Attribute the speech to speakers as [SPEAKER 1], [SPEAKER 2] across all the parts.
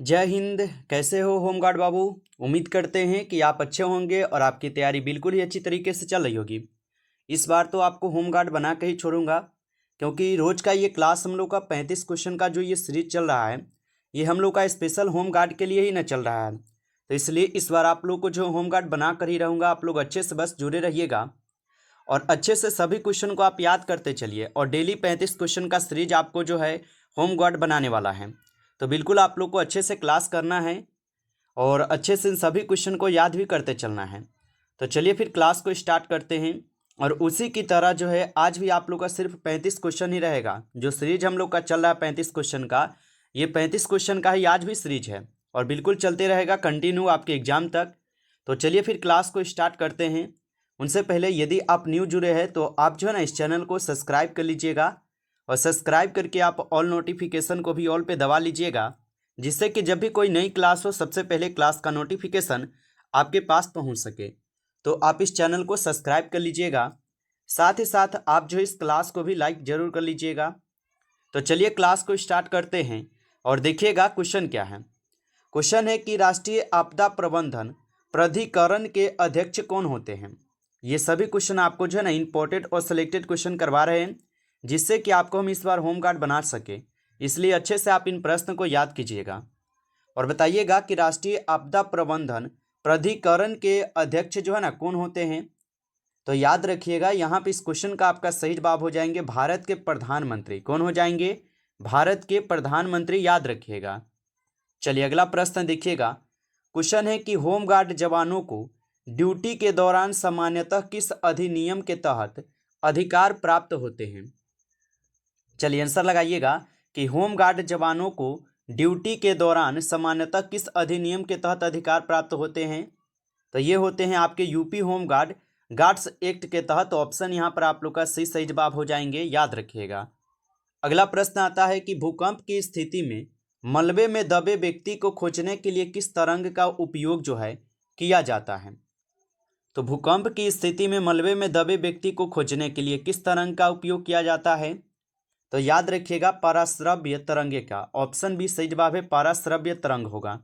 [SPEAKER 1] जय हिंद। कैसे हो होमगार्ड बाबू। उम्मीद करते हैं कि आप अच्छे होंगे और आपकी तैयारी बिल्कुल ही अच्छी तरीके से चल रही होगी। इस बार तो आपको होमगार्ड बना के ही छोड़ूंगा, क्योंकि रोज़ का ये क्लास हम लोग का 35 क्वेश्चन का जो ये सीरीज चल रहा है, ये हम लोग का स्पेशल होमगार्ड के लिए ही न चल रहा है। तो इसलिए इस बार आप लोग को जो होमगार्ड बना कर ही रहूँगा, आप लोग अच्छे से बस जुड़े रहिएगा और अच्छे से सभी क्वेश्चन को आप याद करते चलिए। और डेली 35 क्वेश्चन का सीरीज आपको जो है होमगार्ड बनाने वाला है। तो बिल्कुल आप लोग को अच्छे से क्लास करना है और अच्छे से इन सभी क्वेश्चन को याद भी करते चलना है। तो चलिए फिर क्लास को स्टार्ट करते हैं। और उसी की तरह जो है आज भी आप लोग का सिर्फ 35 क्वेश्चन ही रहेगा। जो सीरीज हम लोग का चल रहा है 35 क्वेश्चन का, ये 35 क्वेश्चन का ही आज भी सीरीज है और बिल्कुल चलते रहेगा कंटिन्यू आपके एग्जाम तक। तो चलिए फिर क्लास को स्टार्ट करते हैं। उनसे पहले यदि आप न्यू जुड़े हैं तो आप जो है ना इस चैनल को सब्सक्राइब कर लीजिएगा और सब्सक्राइब करके आप ऑल नोटिफिकेशन को भी ऑल पे दबा लीजिएगा, जिससे कि जब भी कोई नई क्लास हो सबसे पहले क्लास का नोटिफिकेशन आपके पास पहुंच सके। तो आप इस चैनल को सब्सक्राइब कर लीजिएगा, साथ ही साथ आप जो इस क्लास को भी लाइक ज़रूर कर लीजिएगा। तो चलिए क्लास को स्टार्ट करते हैं और देखिएगा क्वेश्चन क्या है। क्वेश्चन है कि राष्ट्रीय आपदा प्रबंधन प्राधिकरण के अध्यक्ष कौन होते हैं। ये सभी क्वेश्चन आपको जो है ना इंपॉर्टेंट और सिलेक्टेड क्वेश्चन करवा रहे हैं, जिससे कि आपको हम इस बार होमगार्ड बना सके। इसलिए अच्छे से आप इन प्रश्न को याद कीजिएगा और बताइएगा कि राष्ट्रीय आपदा प्रबंधन प्राधिकरण के अध्यक्ष जो है ना कौन होते हैं। तो याद रखिएगा यहाँ पे इस क्वेश्चन का आपका सही जवाब हो जाएंगे भारत के प्रधानमंत्री। कौन हो जाएंगे? भारत के प्रधानमंत्री, याद रखिएगा। चलिए अगला प्रश्न देखिएगा। क्वेश्चन है कि होमगार्ड जवानों को ड्यूटी के दौरान सामान्यतः किस अधिनियम के तहत अधिकार प्राप्त होते हैं। चलिए आंसर लगाइएगा कि होमगार्ड जवानों को ड्यूटी के दौरान सामान्यतः किस अधिनियम के तहत अधिकार प्राप्त होते हैं। तो ये होते हैं आपके यूपी होमगार्ड गार्ड्स एक्ट के तहत। ऑप्शन यहाँ पर आप लोग का सही जवाब हो जाएंगे, याद रखिएगा। अगला प्रश्न आता है कि भूकंप की स्थिति में मलबे में दबे व्यक्ति को खोजने के लिए किस तरंग का उपयोग जो है किया जाता है। तो भूकंप की स्थिति में मलबे में दबे व्यक्ति को खोजने के लिए किस तरंग का उपयोग किया जाता है। तो याद रखिएगा पराश्रव्य तरंगे का। ऑप्शन बी सही जवाब है, पराश्रव्य तरंग होगा।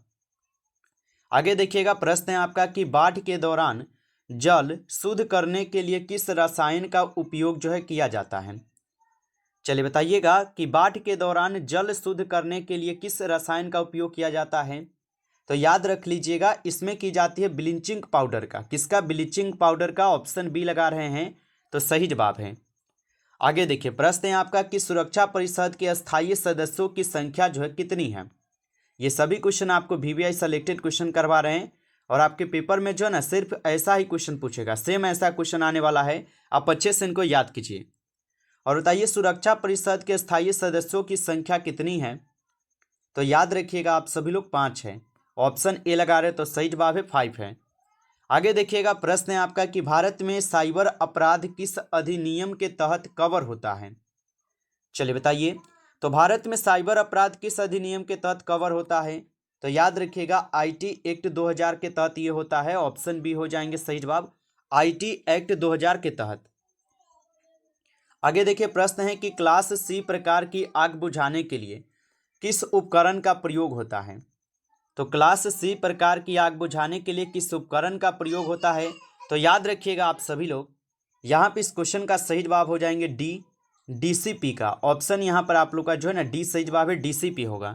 [SPEAKER 1] आगे देखिएगा प्रश्न है आपका कि बाढ़ के दौरान जल शुद्ध करने के लिए किस रसायन का उपयोग जो है किया जाता है। चलिए बताइएगा कि बाढ़ के दौरान जल शुद्ध करने के लिए किस रसायन का उपयोग किया जाता है। तो याद रख लीजिएगा इसमें की जाती है ब्लीचिंग पाउडर का। किसका? ब्लीचिंग पाउडर का। ऑप्शन बी लगा रहे हैं तो सही जवाब है। आगे देखिए प्रश्न है आपका कि सुरक्षा परिषद के अस्थायी सदस्यों की संख्या जो है कितनी है। ये सभी क्वेश्चन आपको वीवीआई सेलेक्टेड क्वेश्चन करवा रहे हैं और आपके पेपर में जो है ना सिर्फ ऐसा ही क्वेश्चन पूछेगा, सेम ऐसा क्वेश्चन आने वाला है। आप अच्छे से इनको याद कीजिए और बताइए सुरक्षा परिषद के स्थायी सदस्यों की संख्या कितनी है। तो याद रखिएगा आप सभी लोग 5 हैं। ऑप्शन ए लगा रहे तो सही जवाब है 5 है। आगे देखिएगा प्रश्न है आपका कि भारत में साइबर अपराध किस अधिनियम के तहत कवर होता है। चलिए बताइए। तो भारत में साइबर अपराध किस अधिनियम के तहत कवर होता है। तो याद रखिएगा आईटी एक्ट 2000 के तहत ये होता है। ऑप्शन बी हो जाएंगे सही जवाब, आईटी एक्ट 2000 के तहत। आगे देखिए प्रश्न है कि क्लास सी प्रकार की आग बुझाने के लिए किस उपकरण का प्रयोग होता है। तो क्लास सी प्रकार की आग बुझाने के लिए किस उपकरण का प्रयोग होता है। तो याद रखिएगा आप सभी लोग, यहाँ पे इस क्वेश्चन का सही जवाब हो जाएंगे डी, डीसीपी का। ऑप्शन यहाँ पर आप लोग का जो है ना डी सही जवाब है, डीसीपी होगा।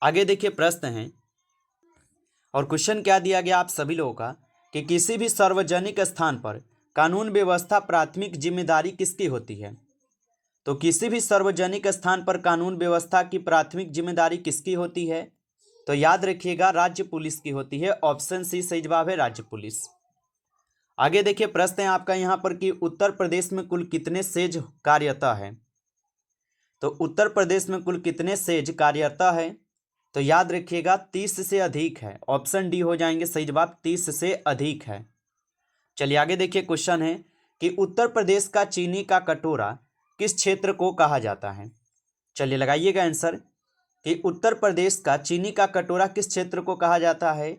[SPEAKER 1] आगे देखिए प्रश्न है और क्वेश्चन क्या दिया गया आप सभी लोगों का कि किसी भी सार्वजनिक स्थान पर कानून व्यवस्था प्राथमिक जिम्मेदारी किसकी होती है। तो किसी भी सार्वजनिक स्थान पर कानून व्यवस्था की प्राथमिक जिम्मेदारी किसकी होती है। तो याद रखिएगा राज्य पुलिस की होती है। ऑप्शन सी सही जवाब है, राज्य पुलिस। आगे देखिए प्रश्न है आपका यहाँ पर कि उत्तर प्रदेश में कुल कितने सेज कार्यरत है। तो उत्तर प्रदेश में कुल कितने सेज कार्यरत है। तो याद रखिएगा 30 से अधिक है। ऑप्शन डी हो जाएंगे सही जवाब, 30 से अधिक है। चलिए आगे देखिए क्वेश्चन है कि उत्तर प्रदेश का चीनी का कटोरा किस क्षेत्र को कहा जाता है। चलिए लगाइएगा आंसर कि उत्तर प्रदेश का चीनी का कटोरा किस क्षेत्र को कहा जाता है।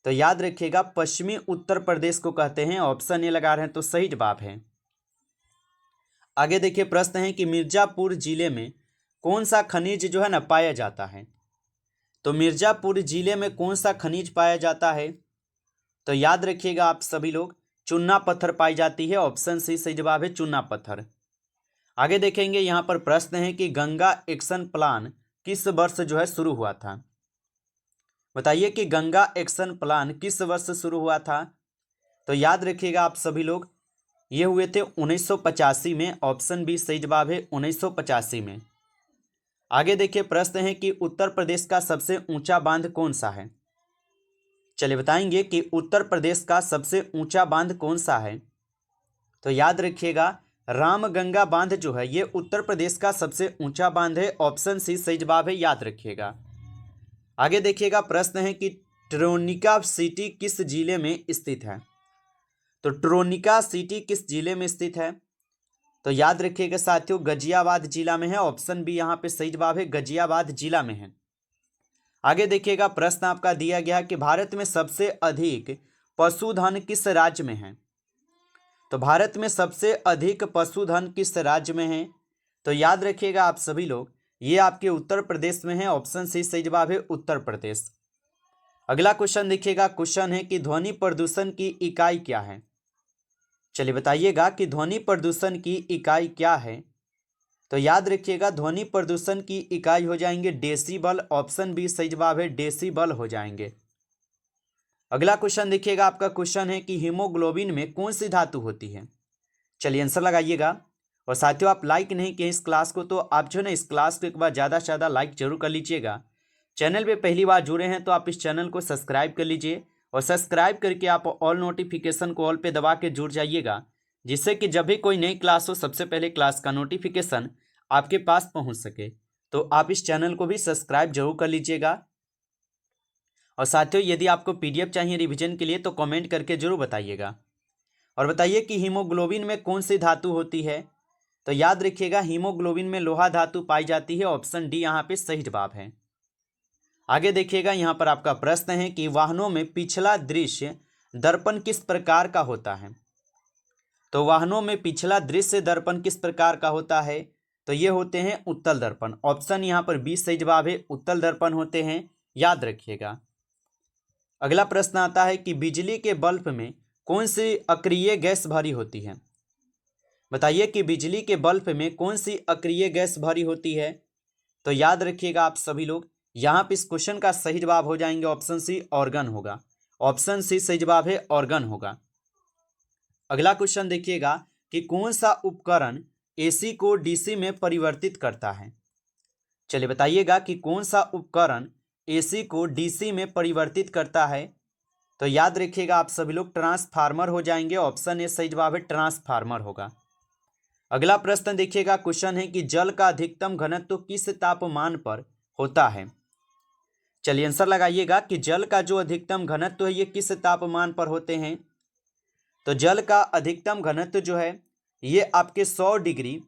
[SPEAKER 1] तो याद रखिएगा पश्चिमी उत्तर प्रदेश को कहते हैं। ऑप्शन ए लगा रहे हैं तो सही जवाब है। आगे देखिए प्रश्न है कि मिर्जापुर जिले में कौन सा खनिज जो है ना पाया जाता है। तो मिर्ज़ापुर जिले में कौन सा खनिज पाया जाता है? तो याद रखिएगा आप सभी लोग, चूना पत्थर पाई जाती है। ऑप्शन सी सही जवाब है, चूना पत्थर। आगे देखेंगे, यहाँ पर प्रश्न है कि गंगा एक्शन प्लान किस वर्ष जो है शुरू हुआ था? बताइए कि गंगा एक्शन प्लान किस वर्ष शुरू हुआ था? तो याद रखिएगा आप सभी लोग, ये हुए थे 1985 में। ऑप्शन बी सही जवाब है, 1985 में। आगे देखिए, प्रश्न है कि उत्तर प्रदेश का सबसे ऊंचा बांध कौन सा है? चलिए बताएंगे कि उत्तर प्रदेश का सबसे ऊंचा बांध कौन सा है। तो याद रखिएगा, रामगंगा बांध जो है ये उत्तर प्रदेश का सबसे ऊंचा बांध है। ऑप्शन सी सही जवाब है, याद रखिएगा। आगे देखिएगा, प्रश्न है कि ट्रोनिका सिटी किस जिले में स्थित है? तो ट्रोनिका सिटी किस जिले में स्थित है? तो याद रखिएगा साथियों, गाजियाबाद जिला में है। ऑप्शन बी यहाँ पे सही जवाब है, गाजियाबाद जिला में है। आगे देखिएगा, प्रश्न आपका दिया गया कि भारत में सबसे अधिक पशुधन किस राज्य में है? तो भारत में सबसे अधिक पशुधन किस राज्य में है? तो याद रखिएगा आप सभी लोग, ये आपके उत्तर प्रदेश में है। ऑप्शन सी सही जवाब है, उत्तर प्रदेश। अगला क्वेश्चन देखिएगा, क्वेश्चन है कि ध्वनि प्रदूषण की इकाई क्या है? चलिए बताइएगा कि ध्वनि प्रदूषण की इकाई क्या है। तो याद रखिएगा, ध्वनि प्रदूषण की इकाई हो जाएंगे डेसिबल। ऑप्शन बी सही जवाब है, डेसिबल हो जाएंगे। अगला क्वेश्चन देखिएगा, आपका क्वेश्चन है कि हीमोग्लोबिन में कौन सी धातु होती है? चलिए आंसर लगाइएगा। और साथियों, आप लाइक नहीं किए इस क्लास को, तो आप जो है ना इस क्लास को एक बार ज़्यादा से ज़्यादा लाइक जरूर कर लीजिएगा। चैनल पे पहली बार जुड़े हैं तो आप इस चैनल को सब्सक्राइब कर लीजिए, और सब्सक्राइब करके आप ऑल नोटिफिकेशन को ऑल पे दबा के जुड़ जाइएगा, जिससे कि जब भी कोई नई क्लास हो सबसे पहले क्लास का नोटिफिकेशन आपके पास पहुंच सके। तो आप इस चैनल को भी सब्सक्राइब जरूर कर लीजिएगा। और साथियों, यदि आपको पीडीएफ चाहिए रिवीजन के लिए तो कमेंट करके जरूर बताइएगा। और बताइए कि हीमोग्लोबिन में कौन सी धातु होती है? तो याद रखिएगा, हीमोग्लोबिन में लोहा धातु पाई जाती है। ऑप्शन डी यहाँ पे सही जवाब है। आगे देखिएगा, यहाँ पर आपका प्रश्न है कि वाहनों में पिछला दृश्य दर्पण किस प्रकार का होता है? तो वाहनों में पिछला दृश्य दर्पण किस प्रकार का होता है? तो ये होते हैं उत्तल दर्पण। ऑप्शन यहाँ पर बी सही जवाब है, उत्तल दर्पण होते हैं, याद रखिएगा। अगला प्रश्न आता है कि बिजली के बल्ब में कौन सी अक्रिय गैस भरी होती है? बताइए कि बिजली के बल्ब में कौन सी अक्रिय गैस भरी होती है? तो याद रखिएगा आप सभी लोग, यहाँ पे इस क्वेश्चन का सही जवाब हो जाएंगे ऑप्शन सी, ऑर्गन होगा। ऑप्शन सी सही जवाब है, ऑर्गन होगा। अगला क्वेश्चन देखिएगा कि कौन सा उपकरण एसी को डीसी में परिवर्तित करता है? चलिए बताइएगा कि कौन सा उपकरण एसी को डीसी में परिवर्तित करता है। तो याद रखिएगा आप सभी लोग, ट्रांसफार्मर हो जाएंगे। ऑप्शन ए सही जवाब है, ट्रांसफार्मर होगा। अगला प्रश्न देखिएगा, क्वेश्चन है कि जल का अधिकतम घनत्व किस तापमान पर होता है? चलिए आंसर लगाइएगा कि जल का जो अधिकतम घनत्व है ये किस तापमान पर होते हैं। तो जल का अधिकतम घनत्व जो है ये आपके 100 डिग्री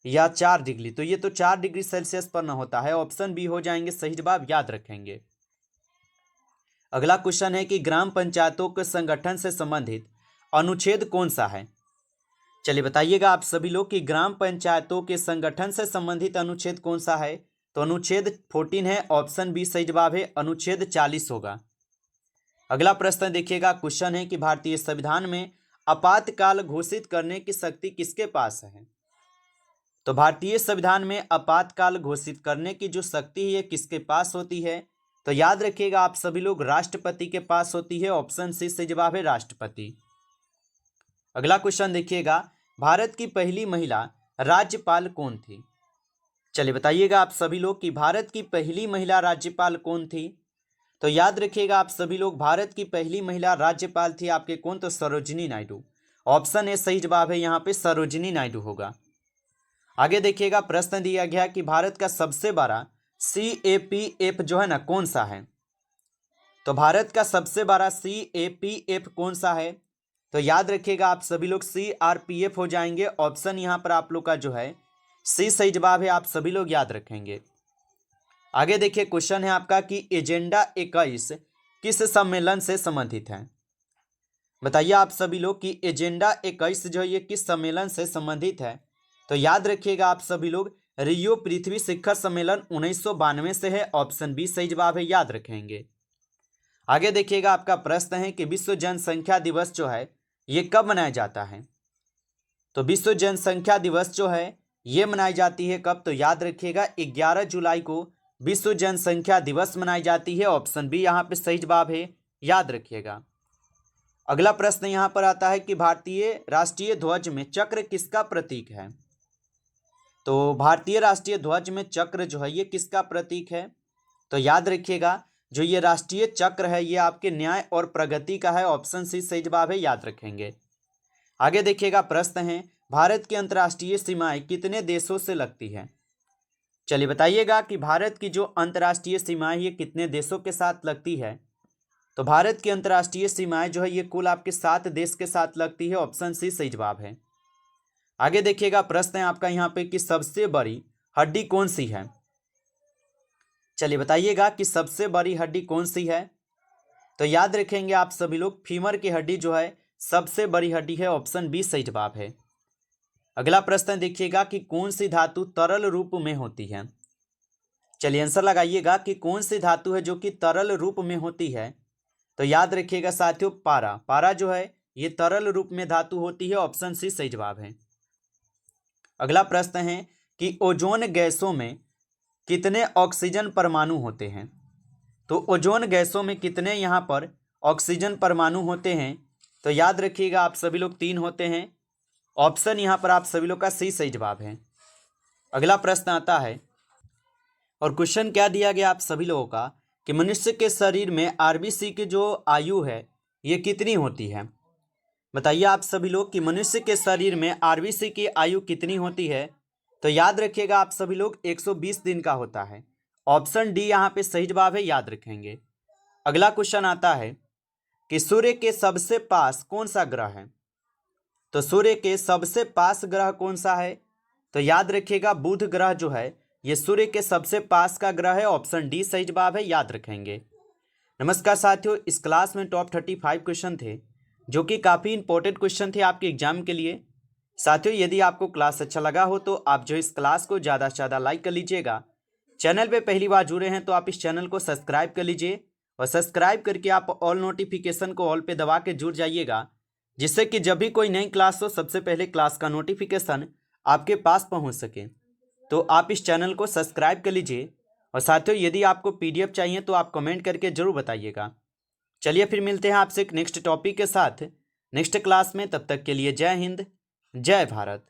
[SPEAKER 1] या 4 डिग्री, तो ये तो 4 डिग्री सेल्सियस पर न होता है। ऑप्शन बी हो जाएंगे सही जवाब, याद रखेंगे। अगला क्वेश्चन है कि ग्राम पंचायतों के संगठन से संबंधित अनुच्छेद कौन सा है? चलिए बताइएगा आप सभी लोग कि ग्राम पंचायतों के संगठन से संबंधित अनुच्छेद कौन सा है। तो अनुच्छेद 14 है। ऑप्शन बी सही जवाब है, अनुच्छेद 40 होगा। अगला प्रश्न देखिएगा, क्वेश्चन है कि भारतीय संविधान में आपातकाल घोषित करने की शक्ति किसके पास है? तो भारतीय संविधान में आपातकाल घोषित करने की जो शक्ति है ये किसके पास होती है? तो याद रखिएगा आप सभी लोग, राष्ट्रपति के पास होती है। ऑप्शन सी सही जवाब है, राष्ट्रपति। अगला क्वेश्चन देखिएगा, भारत की पहली महिला राज्यपाल कौन थी? चलिए बताइएगा आप सभी लोग कि भारत की पहली महिला राज्यपाल कौन थी। तो याद रखिएगा आप सभी लोग, भारत की पहली महिला राज्यपाल थी आपके कौन? तो सरोजिनी नायडू। ऑप्शन ए सही जवाब है, यहाँ पे सरोजिनी नायडू होगा। आगे देखिएगा, प्रश्न दिया गया कि भारत का सबसे बड़ा CAPF जो है ना कौन सा है? तो भारत का सबसे बड़ा CAPF कौन सा है? तो याद रखिएगा आप सभी लोग, CRPF हो जाएंगे। ऑप्शन यहाँ पर आप लोग का जो है सी सही जवाब है, आप सभी लोग याद रखेंगे। आगे देखिए, क्वेश्चन है आपका कि एजेंडा 21 किस सम्मेलन से संबंधित है? बताइए आप सभी लोग कि एजेंडा 21 जो है ये किस सम्मेलन से संबंधित है। तो याद रखिएगा आप सभी लोग, रियो पृथ्वी शिखर सम्मेलन 1992 से है। ऑप्शन बी सही जवाब है, याद रखेंगे। आगे देखिएगा, आपका प्रश्न है कि विश्व जनसंख्या दिवस जो है ये कब मनाया जाता है। तो विश्व जनसंख्या दिवस जो है ये मनाई जाती है कब, तो याद रखिएगा 11 जुलाई को विश्व जनसंख्या दिवस मनाई जाती है। ऑप्शन बी यहाँ पे सही जवाब है, याद रखिएगा। अगला प्रश्न यहाँ पर आता है कि भारतीय राष्ट्रीय ध्वज में चक्र किसका प्रतीक है। तो भारतीय राष्ट्रीय ध्वज में चक्र जो है ये किसका प्रतीक है, तो याद रखिएगा जो ये राष्ट्रीय चक्र है ये आपके न्याय और प्रगति का है। ऑप्शन सी सही जवाब है, याद रखेंगे। आगे देखिएगा, प्रश्न है भारत की अंतर्राष्ट्रीय सीमाएं कितने देशों से लगती है। चलिए बताइएगा कि भारत की जो अंतर्राष्ट्रीय सीमाएं ये कितने देशों के साथ लगती है। तो भारत की अंतर्राष्ट्रीय सीमाएं जो है ये कुल आपके 7 देश के साथ लगती है। ऑप्शन सी सही जवाब है। आगे देखिएगा, प्रश्न है आपका यहाँ पे कि सबसे बड़ी हड्डी कौन सी है। चलिए बताइएगा कि सबसे बड़ी हड्डी कौन सी है। तो याद रखेंगे आप सभी लोग, फीमर की हड्डी जो है सबसे बड़ी हड्डी है। ऑप्शन बी सही जवाब है। अगला प्रश्न देखिएगा कि कौन सी धातु तरल रूप में होती है। चलिए आंसर लगाइएगा कि कौन सी धातु है जो कि तरल रूप में होती है। तो याद रखिएगा साथियों, पारा। पारा जो है ये तरल रूप में धातु होती है। ऑप्शन सी सही जवाब है। अगला प्रश्न है कि ओजोन गैसों में कितने ऑक्सीजन परमाणु होते हैं। तो ओजोन गैसों में कितने यहाँ पर ऑक्सीजन परमाणु होते हैं। तो याद रखिएगा आप सभी लोग 3 होते हैं। ऑप्शन यहाँ पर आप सभी लोग का सी सही जवाब है। अगला प्रश्न आता है और क्वेश्चन क्या दिया गया आप सभी लोगों का कि मनुष्य के शरीर में आरबीसी की जो आयु है ये कितनी होती है। बताइए आप सभी लोग कि मनुष्य के शरीर में आरबीसी की आयु कितनी होती है। तो याद रखिएगा आप सभी लोग 120 दिन का होता है। ऑप्शन डी यहाँ पे सही जवाब है, याद रखेंगे। अगला क्वेश्चन आता है कि सूर्य के सबसे पास कौन सा ग्रह है। तो सूर्य के सबसे पास ग्रह कौन सा है। तो याद रखिएगा बुध ग्रह जो है ये सूर्य के सबसे पास का ग्रह है। ऑप्शन डी सही जवाब है, याद रखेंगे। नमस्कार साथियों, इस क्लास में टॉप 35 क्वेश्चन थे जो कि काफ़ी इंपॉर्टेंट क्वेश्चन थे आपके एग्जाम के लिए। साथियों यदि आपको क्लास अच्छा लगा हो तो आप जो इस क्लास को ज़्यादा से ज़्यादा लाइक कर लीजिएगा। चैनल पे पहली बार जुड़े हैं तो आप इस चैनल को सब्सक्राइब कर लीजिए और सब्सक्राइब करके आप ऑल नोटिफिकेशन को ऑल पे दबा के जुड़ जाइएगा, जिससे कि जब भी कोई नई क्लास हो सबसे पहले क्लास का नोटिफिकेशन आपके पास पहुंच सके। तो आप इस चैनल को सब्सक्राइब कर लीजिए। और साथियों यदि आपको पीडीएफ चाहिए तो आप कमेंट करके जरूर बताइएगा। चलिए फिर मिलते हैं आपसे एक नेक्स्ट टॉपिक के साथ नेक्स्ट क्लास में। तब तक के लिए जय हिंद, जय भारत।